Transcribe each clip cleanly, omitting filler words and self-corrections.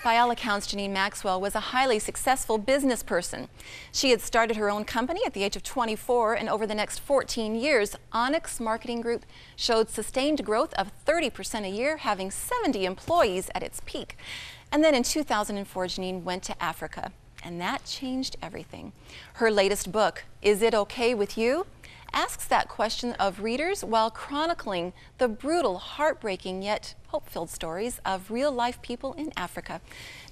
By all accounts, Janine Maxwell was a highly successful business person. She had started her own company at the age of 24, and over the next 14 years, Onyx Marketing Group showed sustained growth of 30% a year, having 70 employees at its peak. And then in 2004, Janine went to Africa, and that changed everything. Her latest book, Is It Okay With You?, asks that question of readers while chronicling the brutal, heartbreaking, yet hope-filled stories of real-life people in Africa.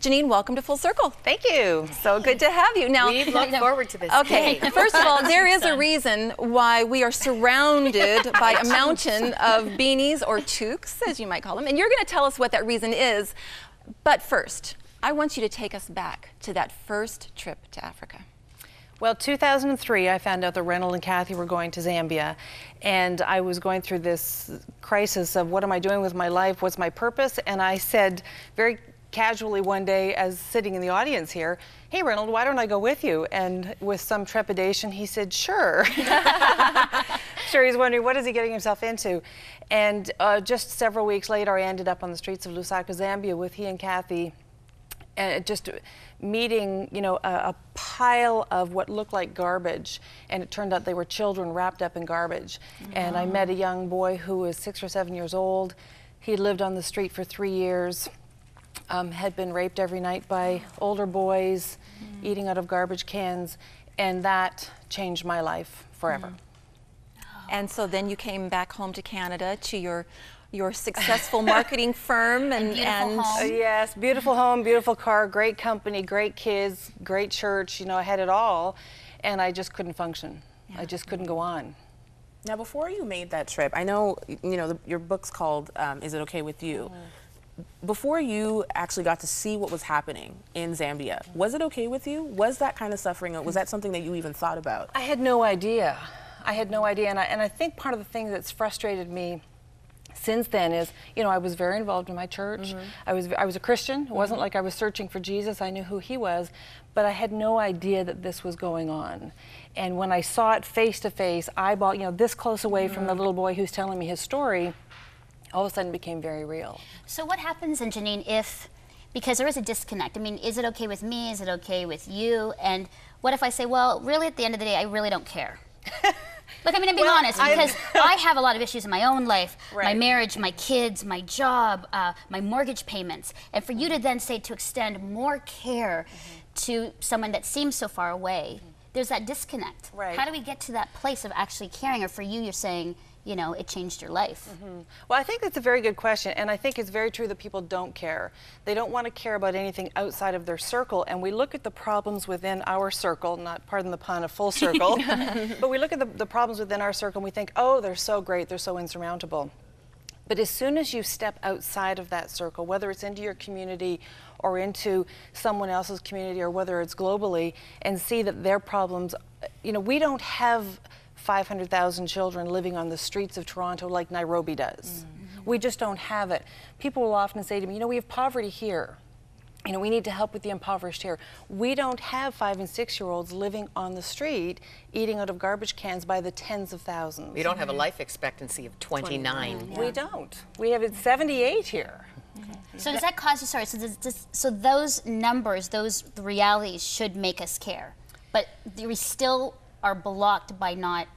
Janine, welcome to Full Circle. Thank you. So good to have you. Now, We've looked forward to this Okay, day. first of all, there is a reason why we are surrounded by a mountain of beanies, or toques, as you might call them, and you're going to tell us what that reason is. But first, I want you to take us back to that first trip to Africa. Well, 2003, I found out that Reynold and Kathy were going to Zambia, and I was going through this crisis of what am I doing with my life, what's my purpose, and I said very casually one day, as sitting in the audience here, hey Reynold, why don't I go with you? And with some trepidation, he said, sure. Sure, he's wondering what is he getting himself into. And just several weeks later, I ended up on the streets of Lusaka, Zambia with he and Kathy, just meeting, you know, a pile of what looked like garbage, and it turned out they were children wrapped up in garbage. And I met a young boy who was 6 or 7 years old. He lived on the street for 3 years, had been raped every night by older boys, eating out of garbage cans, and that changed my life forever. And so then you came back home to Canada to your successful marketing firm and home. Yes, beautiful home, beautiful car, great company, great kids, great church. You know, I had it all, and I just couldn't function. I just couldn't go on. Now, before you made that trip, I know, you know, your book's called Is It Okay With You? Before you actually got to see what was happening in Zambia, was it okay with you? Was that kind of suffering, or was that something that you even thought about? I had no idea. I had no idea, and I think part of the thing that's frustrated me since then is, you know, I was very involved in my church. I was a Christian. It wasn't like I was searching for Jesus. I knew who he was, but I had no idea that this was going on. And when I saw it face to face, eyeball, you know, this close away from the little boy who's telling me his story, all of a sudden it became very real. So what happens then, Janine, if, because there is a disconnect. I mean, is it okay with me? Is it okay with you? And what if I say, well, really at the end of the day, I really don't care? Look, I mean, I'm being honest, because I have a lot of issues in my own life, my marriage, my kids, my job, my mortgage payments. And for you to then say to extend more care to someone that seems so far away, there's that disconnect. How do we get to that place of actually caring? Or for you, you're saying, you know, it changed your life. Well, I think that's a very good question, and I think it's very true that people don't care. They don't want to care about anything outside of their circle, and we look at the problems within our circle, not, pardon the pun, a full circle, but we look at the problems within our circle and we think, oh, they're so great, they're so insurmountable. But as soon as you step outside of that circle, whether it's into your community or into someone else's community, or whether it's globally, and see that their problems, you know, we don't have 500,000 children living on the streets of Toronto like Nairobi does. We just don't have it. People will often say to me, you know, we have poverty here. You know, we need to help with the impoverished here. We don't have 5- and 6-year-olds living on the street eating out of garbage cans by the tens of thousands. We don't have a life expectancy of 29. We don't. We have it 78 here. So does that cause you, sorry, so those numbers, those realities should make us care, but we still are blocked by not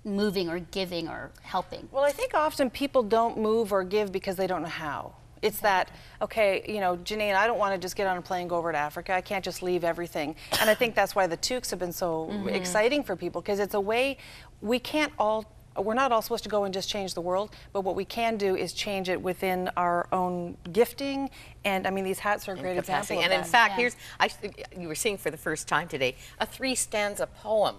moving or giving or helping? Well, I think often people don't move or give because they don't know how. It's that, okay, you know, Janine, I don't want to just get on a plane and go over to Africa. I can't just leave everything. And I think that's why the toques have been so exciting for people, because it's a way we're not all supposed to go and just change the world, but what we can do is change it within our own gifting. And I mean, these hats are a great example of that. And in fact, you were seeing for the first time today a 3-stanza poem,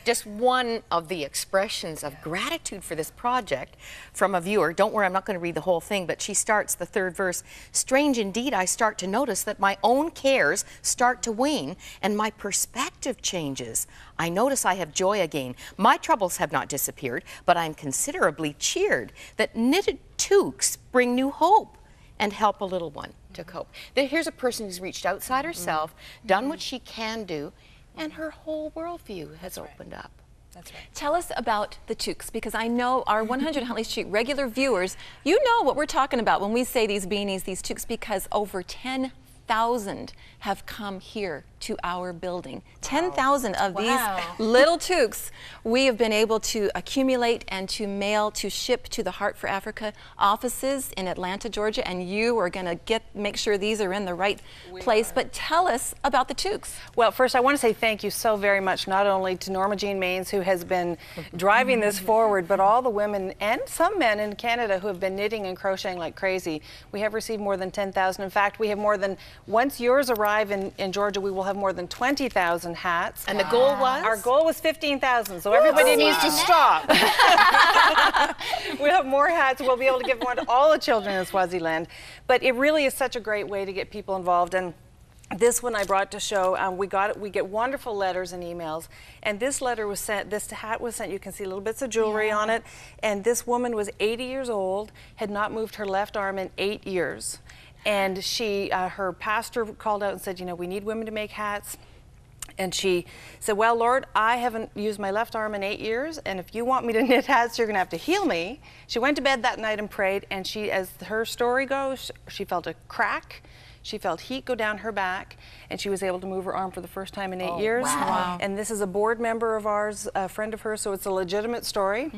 just one of the expressions of gratitude for this project from a viewer. Don't worry, I'm not going to read the whole thing, but she starts the 3rd verse. Strange indeed, I start to notice that my own cares start to wane and my perspective changes. I notice I have joy again. My troubles have not disappeared, but I'm considerably cheered that knitted toques bring new hope and help a little one to cope. Here's a person who's reached outside herself, done what she can do, and her whole worldview has opened up. That's right. Tell us about the toques, because I know our 100 Huntley Street regular viewers, you know what we're talking about when we say these beanies, these toques, because over 10 10,000 have come here to our building. 10,000 of these little toques we have been able to accumulate and to mail, to ship to the Heart for Africa offices in Atlanta, Georgia, and you are going to make sure these are in the right place. But tell us about the toques. Well, first I want to say thank you so very much, not only to Norma Jean Maines, who has been driving this forward, but all the women and some men in Canada who have been knitting and crocheting like crazy. We have received more than 10,000. In fact, we have more than, once yours arrive in Georgia, we will have more than 20,000 hats. And the goal was? Our goal was 15,000, so everybody needs to stop. We'll have more hats. We'll be able to give one to all the children in Swaziland. But it really is such a great way to get people involved. And this one I brought to show. We get wonderful letters and emails, and this letter was sent, this hat was sent, you can see little bits of jewelry on it, and this woman was 80 years old, had not moved her left arm in 8 years, and she, her pastor called out and said, you know, we need women to make hats. And she said, well, Lord, I haven't used my left arm in 8 years, and if you want me to knit hats, you're going to have to heal me. She went to bed that night and prayed, and she, as her story goes, she felt a crack. She felt heat go down her back, and she was able to move her arm for the first time in 8 years. Wow. And this is a board member of ours, a friend of hers, so it's a legitimate story.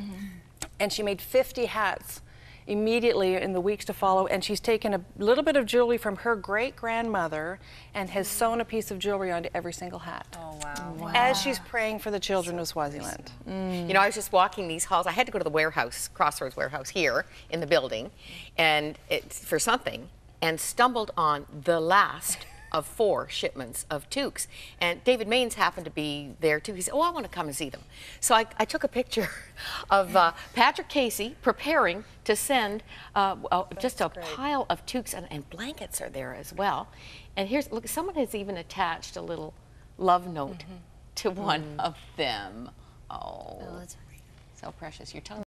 And she made 50 hats immediately in the weeks to follow, and she's taken a little bit of jewelry from her great-grandmother and has sewn a piece of jewelry onto every single hat. Oh, wow. As she's praying for the children of Swaziland. You know, I was just walking these halls. I had to go to the warehouse, Crossroads warehouse here in the building, and for something, and stumbled on the last of 4 shipments of toques. And David Maines happened to be there too. He said, oh, I want to come and see them. So I took a picture of Patrick Casey preparing to send just a pile of toques, and blankets are there as well. And here's, look, someone has even attached a little love note to one of them. Oh, that's so precious. Your tongue.